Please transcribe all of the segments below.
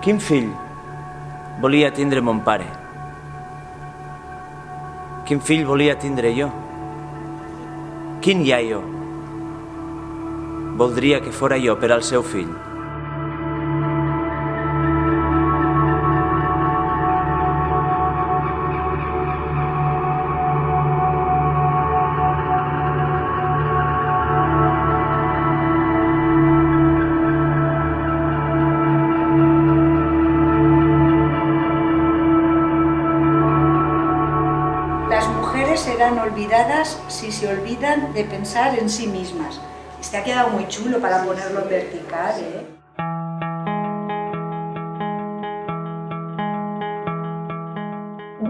Quin fill volia tindre mon pare? Quin fill volia tindre jo? Quin iaio voldria que fora jo per al seu fill? Serán olvidadas si se olvidan de pensar en sí mismas. Este ha quedado muy chulo para ponerlo en vertical, ¿eh?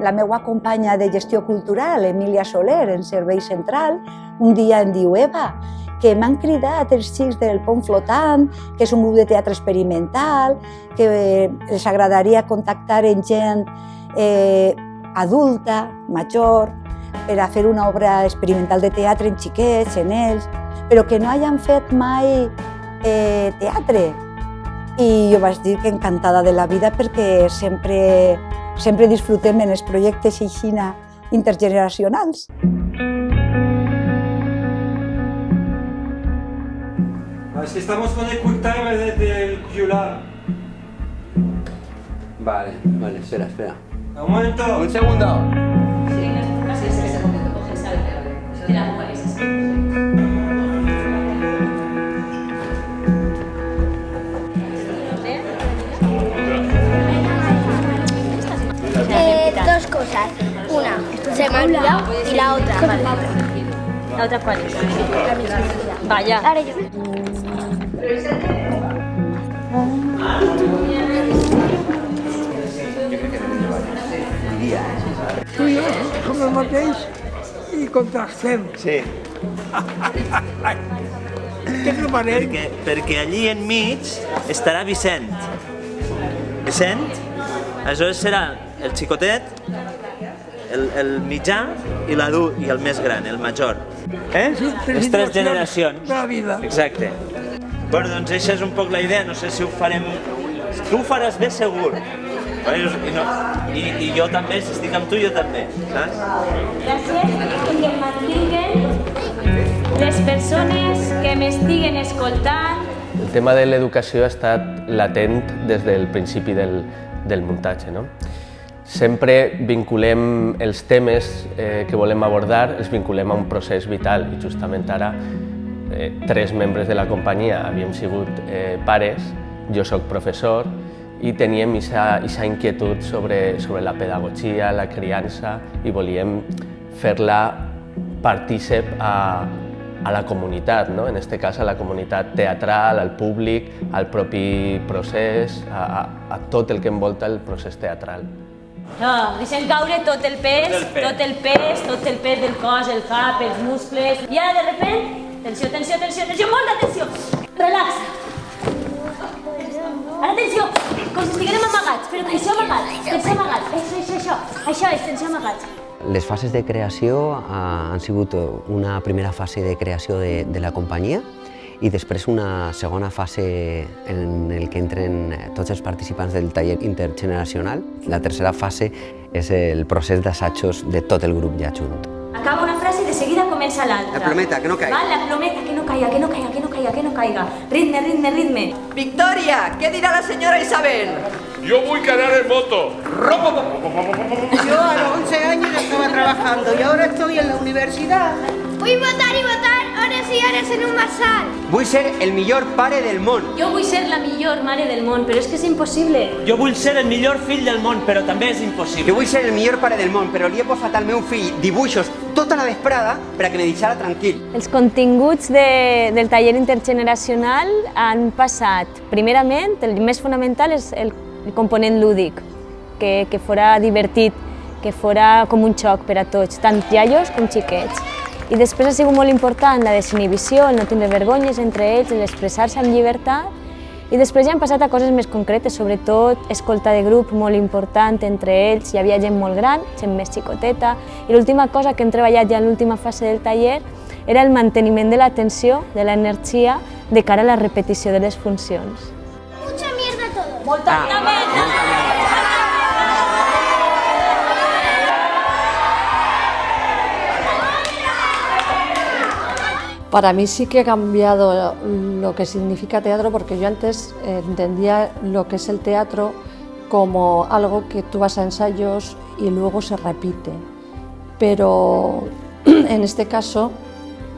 La meva companya de gestió cultural, Emília Soler, en Servei Central, un dia em diu: Eva, que m'han cridat els xics del Pont Flotant, que és un grup de teatre experimental, que els agradaria contactar amb gent adulta, major, per a fer una obra experimental de teatre en xiquets, en ells, però que no hagin fet mai teatre. I jo vaig dir que encantada de la vida perquè sempre disfrutem en els projectes així intergeneracionals. Si estamos con el quick time del Yular. Vale, espera. Un momento. Un segundo. Dos cosas. Una, se me ha olvidado, y la otra. Vale. ¿La otra cuál es? Vaya. Ahora yo. Tu i jo som el mateix i contrastem. Sí. Què trobarem? Perquè allí enmig estarà Vicent. Vicent, aleshores serà el xicotet, el mitjà i l'adult i el més gran, el major. Les tres generacions. De la vida. Exacte. Bueno, doncs això és un poc la idea, no sé si ho farem... Tu ho faràs bé segur. I jo també, si estic amb tu, jo també, saps? Gràcies i que mantinguen les persones que m'estiguen escoltant. El tema de l'educació ha estat latent des del principi del muntatge, no? Sempre vinculem els temes que volem abordar, els vinculem a un procés vital i justament ara 3 membres de la companyia havíem sigut pares, jo soc professor i teníem aquesta inquietud sobre la pedagogia, la criança i volíem fer-la partícip a la comunitat, no? En aquest cas a la comunitat teatral, al públic, al propi procés, a tot el que envolta el procés teatral. No, deixem caure tot el pes del cos, el cap, els muscles. I ara, de repente, tensió, molta tensió. Relaxa. Ara, tensió, com si estiguérem amagats, però tensió amagats. Això és tensió amagats. Les fases de creació han sigut una primera fase de creació de la companyia i després una segona fase en el que entren tots els participants del taller intergeneracional. La tercera fase és el procés d'assajos de tot el grup ja junt. Acaba una frase i de seguida comença l'altra. La plometa, que no caiga. La plometa, que no caiga. Ritme. Victoria, ¿qué dirá la señora Isabel? Yo voy a ganar en moto. Yo a los 11 años ya estaba trabajando y ahora estoy en la universidad. Vull votar i votar hores i hores en un marsal. Vull ser el millor pare del món. Jo vull ser la millor mare del món, però és que és impossible. Jo vull ser el millor fill del món, però també és impossible. Jo vull ser el millor pare del món, però li he posat al meu fill dibuixos tota la vesprada per a que me deixara tranquil. Els continguts del taller intergeneracional han passat, primerament, el més fonamental és el component lúdic, que fora divertit, que fora com un xoc per a tots, tant iaios com xiquets. I després ha sigut molt important la desinhibició, el no tindre vergonyes entre ells, l'expressar-se amb llibertat. I després ja han passat a coses més concretes, sobretot escolta de grup molt important entre ells. Hi havia gent molt gran, gent més xicoteta. I l'última cosa que hem treballat ja en l'última fase del taller era el manteniment de l'atenció, de l'energia, de cara a la repetició de les funcions. Mucha mierda todo. Molta Para mí sí que ha cambiado lo que significa teatro, porque yo antes entendía lo que es el teatro como algo que tú vas a ensayos y luego se repite. Pero en este caso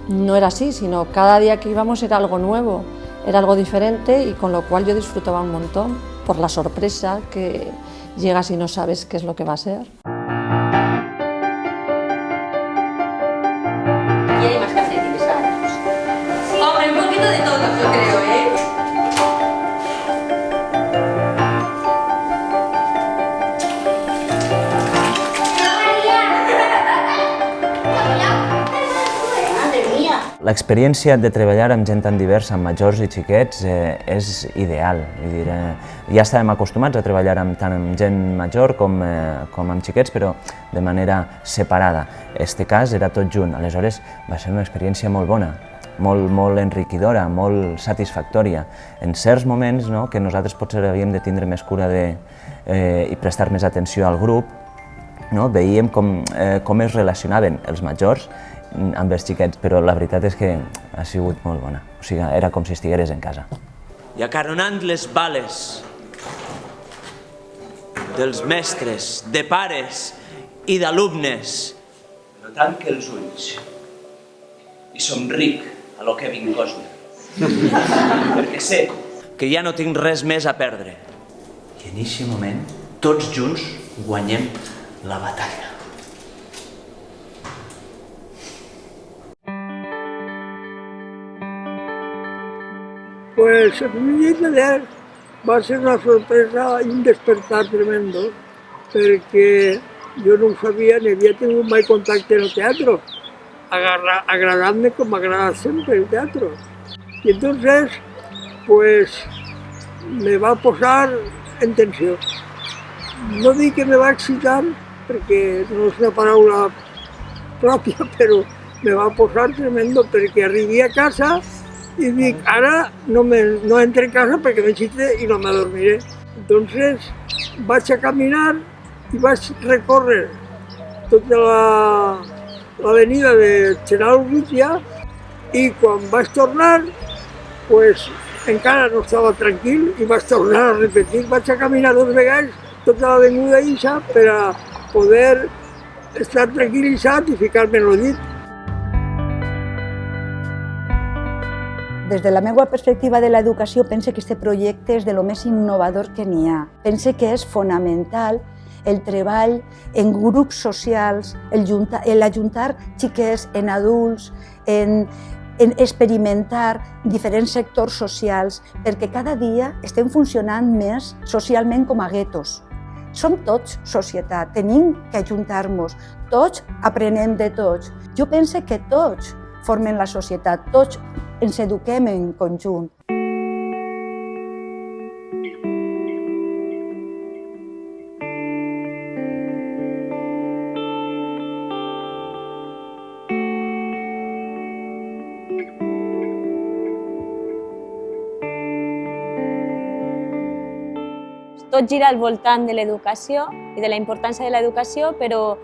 no era así, sino cada día que íbamos era algo nuevo, era algo diferente, y con lo cual yo disfrutaba un montón por la sorpresa que llegas y no sabes qué es lo que va a ser. Y hay más calcetines largos. Hombre, un poquito de todo, yo creo, ¿eh? L'experiència de treballar amb gent tan diversa, amb majors i xiquets, és ideal. Vull dir, ja estàvem acostumats a treballar tant amb gent major com amb xiquets, però de manera separada. En aquest cas era tot junt, aleshores va ser una experiència molt bona, molt enriquidora, molt satisfactòria. En certs moments que nosaltres potser havíem de tindre més cura i prestar més atenció al grup, veíem com es relacionaven els majors amb els xiquets, però la veritat és que ha sigut molt bona. O sigui, era com si estigueres en casa. I acaronant les bales dels mestres, de pares i d'alumnes, no tanque els ulls i somric a lo Kevin Costner, perquè sé que ja no tinc res més a perdre. I en aquest moment, tots junts guanyem la batalla. Pues el primer dia d'ayer va ser una sorpresa i un despertar tremendo, perquè jo no ho sabia ni havia tingut mai contacte en el teatro, agradant-me com m'agrada sempre el teatro. Y entonces, pues, me va posar en tensió. No dic que me va excitar, perquè no és una paraula pròpia, però me va posar tremendo, perquè arribé a casa y dic, ara no entre en casa perquè m'excite i no m'adormiré. Entonces vaig a caminar i vaig recórrer tota l'avenida de General Urrutia, i quan vaig tornar, pues encara no estava tranquil i vaig tornar a repetir. Vaig a caminar 2 vegades tota l'avinguda Ixa per a poder estar tranquil·litzat i ficar-me en el llit. Des de la meva perspectiva de l'educació, pense que aquest projecte és de lo més innovador que n'hi ha. Pense que és fonamental el treball en grups socials, l'ajuntar xiquets en adults, en experimentar diferents sectors socials, perquè cada dia estem funcionant més socialment com a guetos. Som tots societat, tenim que ajuntar-nos, tots aprenem de tots. Jo pense que tots formen la societat, tots ens eduquem en conjunt. Tot gira al voltant de l'educació i de la importància de l'educació, però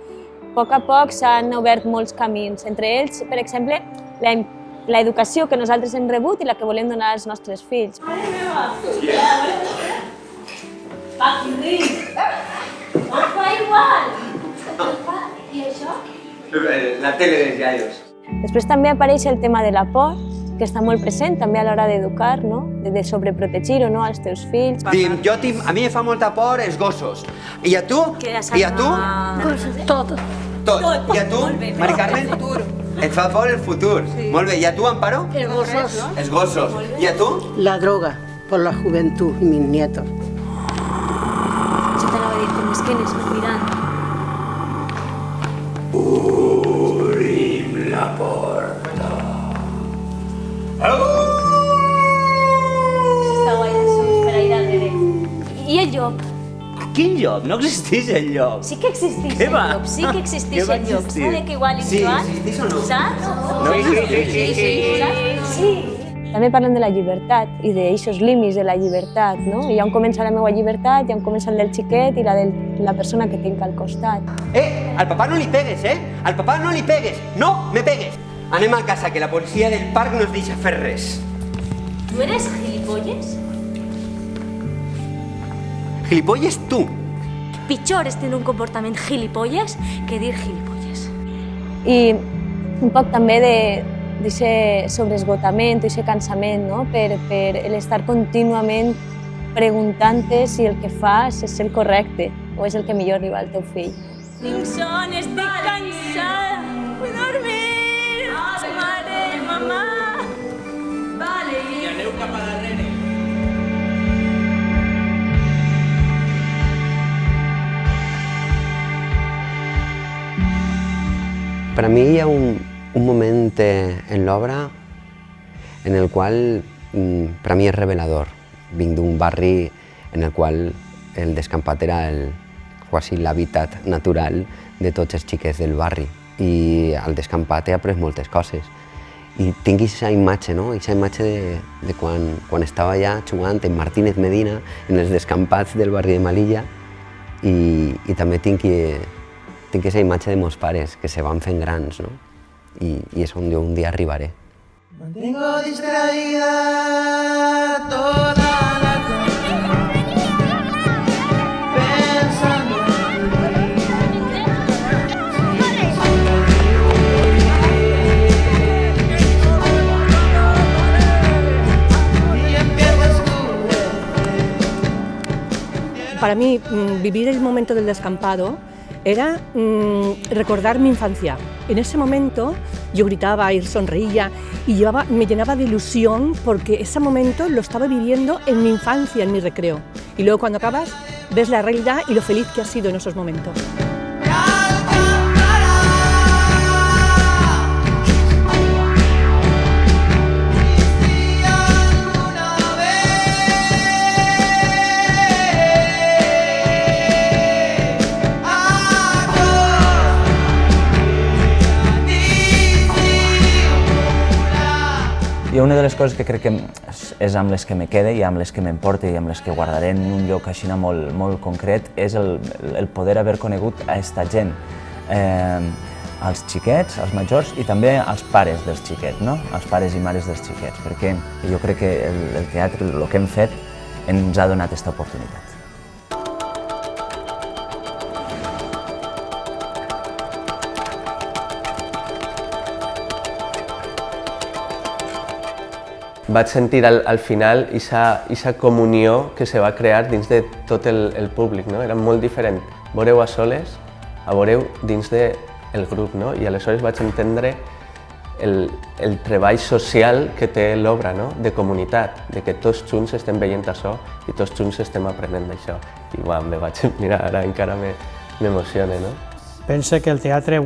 a poc s'han obert molts camins. Entre ells, per exemple, l'educació que nosaltres hem rebut i la que volem donar als nostres fills. Mare meva! Paquirri! Us fa igual! I això? La tele dels iaios. Després també apareix el tema de la por, que està molt present també a l'hora d'educar, no? De sobreprotegir o no als teus fills. A mi em fa molta por els gossos. I a tu? I a tu? Tot. Tot. I a tu, Mari Carmen? Et fa por el futur. Molt bé. I a tu, Amparo? Els gossos. Els gossos. I a tu? La droga, por la juventud y mis nietos. Això t'anava a dir, com és que n'és mirant. Obrim la porta. Està guai, Jesús, per ir al revés. I el llop? Quin llop? No existeix el llop. Sí que existeix el llop, sí que existeix el llop. Sabe que igual Sí, existeix o no? Saps? No, sí. Sí. també parlen de la llibertat i d'aixos límits de la llibertat, no? I on comença la meva llibertat, i on comença el del xiquet i la de la persona que tinc al costat. Al papá no li pegues, Al papá no li pegues, no me pegues. Anem a casa, que la policia del parc no ens deixa fer res. ¿Tú eres gilipollas? Gilipolles tu. Pitjor és tenir un comportament gilipolles que dir gilipolles. I un poc també d'aquest sobreesgotament, d'aquest cansament, no? per l'estar contínuament preguntant-te si el que fas és el correcte o és el que millor arriba al teu fill. Tinc son, estic cansada. Vull dormir. Mare, mamà. Vale. I aneu cap a darrere. Per a mi hi ha un moment en l'obra en el qual per a mi és revelador. Vinc d'un barri en el qual el descampat era quasi l'hàbitat natural de tots els xiquets del barri i al descampat he après moltes coses. I tinc aquesta imatge, no? Aquesta imatge de quan estava allà jugant en Martínez Medina, en els descampats del barri de Melilla, i també tinc aquesta imatge de meus pares, que se van fent grans, no? I és on jo un dia arribaré. Mantengo distraída toda la tarde, pensando Para mí, vivir el momento del descampado era recordar mi infancia. En ese momento yo gritaba y sonreía y me llenaba de ilusión porque ese momento lo estaba viviendo en mi infancia, en mi recreo. Y luego cuando acabas ves la realidad y lo feliz que has sido en esos momentos. I una de les coses que crec que és amb les que me quede i amb les que m'emporte i amb les que guardaré en un lloc així molt concret és el poder haver conegut a esta gent, als xiquets, als majors i també als pares dels xiquets, no? Als pares i mares dels xiquets, perquè jo crec que el teatre, el que hem fet, ens ha donat aquesta oportunitat. Vaig sentir al final aquesta comunió que se va crear dins de tot el públic, no? Era molt diferent veure-ho a soles a veure-ho dins del grup, no? I aleshores vaig entendre el treball social que té l'obra, no? De comunitat, de que tots junts estem veient això i tots junts estem aprenent d'això. I me vaig mirar, ara encara m'emociona, no? Penso que el teatre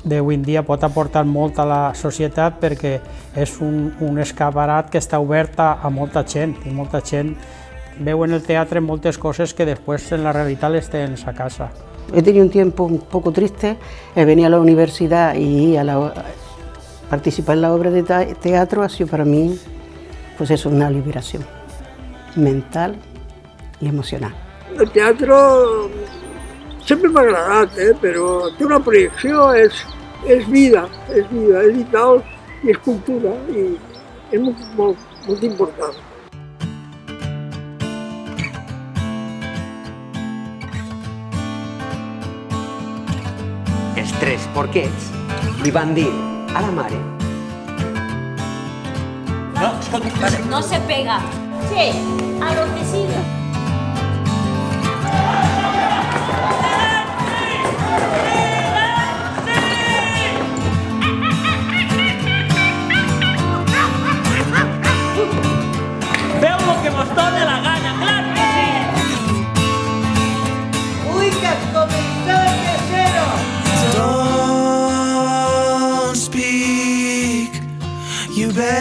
d'avui en dia pot aportar molt a la societat perquè és un escaparat que està obert a molta gent i molta gent veu en el teatre moltes coses que després en la realitat les tens a casa. He tenido un tiempo un poco triste, venir a la universidad y participar en la obra de teatro ha sido para mí pues eso, una liberación mental y emocional. El teatro sempre m'ha agradat, però té una projecció, és vida, és vital i és cultura i és molt important. Els tres porquets li van dir a la mare: No, escolta, no se pega. Sí, a lo que siga. Feu lo que vos done la gana, claro que sí! ¡Uy, que has comenzado de cero! Don't speak, you better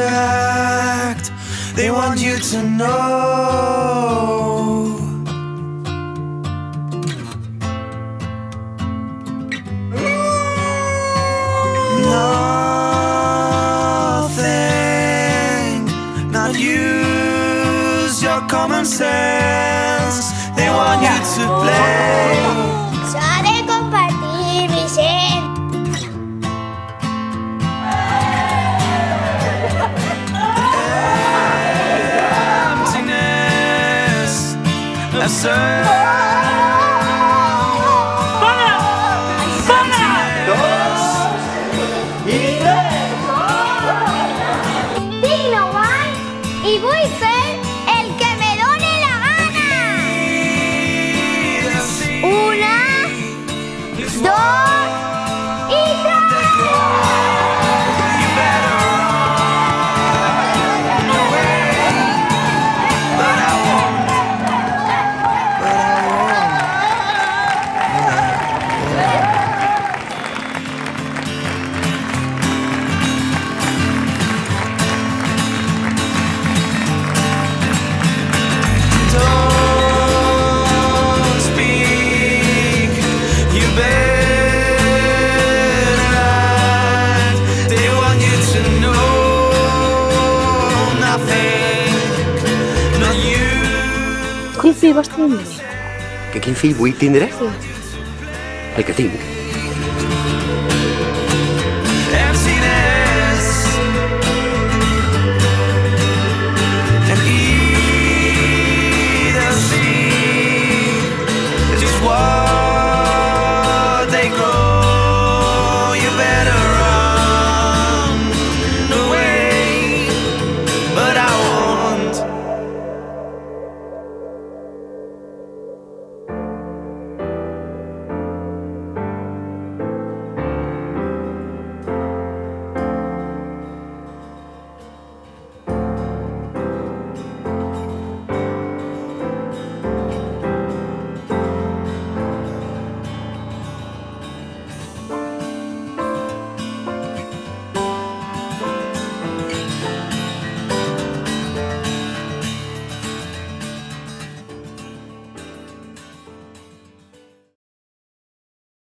act. They want you to know. nonsense. They want you to play. S'ha de compartir, Vicent. Emptiness. Tinc 9 anys i vull fer el que me dóna la gana. 1, 2 i 3. Quin fill vols tindre? Que quin fill vull tindre? Sí. El que tinc.